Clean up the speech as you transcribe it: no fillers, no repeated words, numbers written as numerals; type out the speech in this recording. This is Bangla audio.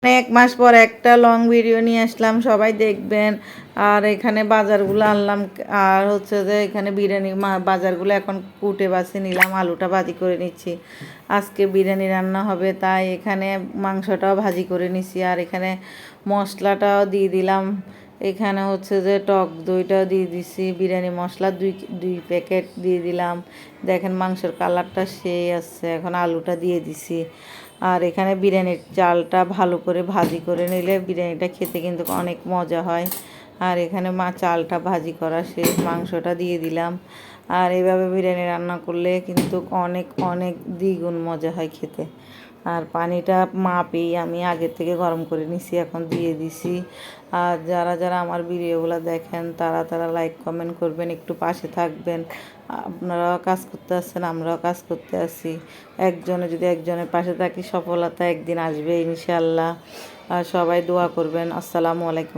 এক মাস পর একটা লং ভিডিও নিয়ে আসলাম, সবাই দেখবেন। আর এখানে বাজারগুলো আনলাম, আর হচ্ছে যে এখানে বিরিয়ানি বাজারগুলো এখন কুটে বাছে নিলাম, আলুটা ভাজি করে নিচ্ছি। আজকে বিরিয়ানি রান্না হবে, তাই এখানে মাংসটাও ভাজি করে নিচ্ছি। আর এখানে মশলাটাও দিয়ে দিলাম। এখানে হচ্ছে যে টক দইটাও দিয়ে দিছি, বিরিয়ানি মশলা দুই প্যাকেট দিয়ে দিলাম। দেখেন মাংসের কালারটা সেই আসছে। এখন আলুটা দিয়ে দিছি। আর এখানে বিরিয়ানির চালটা ভালো করে ভাজি করে নিলে বিরিয়ানিটা খেতে কিন্তু অনেক মজা হয়। আর এখানে চালটা ভাজি করা শেষ, মাংসটা দিয়ে দিলাম। আর এভাবে বিরিয়ানি রান্না করলে কিন্তু অনেক অনেক দ্বিগুণ মজা হয় খেতে। আর পানিটা মাপেই আমি আগের থেকে গরম করে নিছি, এখন দিয়ে দিছি। আর যারা যারা আমার ভিডিওগুলো দেখেন তারা লাইক কমেন্ট করবেন, একটু পাশে থাকবেন। আপনারাও কাজ করতে আসছেন, আমরাও কাজ করতে আসি। একজনে যদি একজনের পাশে থাকি, সফলতা একদিন আসবে ইনশাল্লাহ। আর সবাই দোয়া করবেন। আসসালামু আলাইকুম।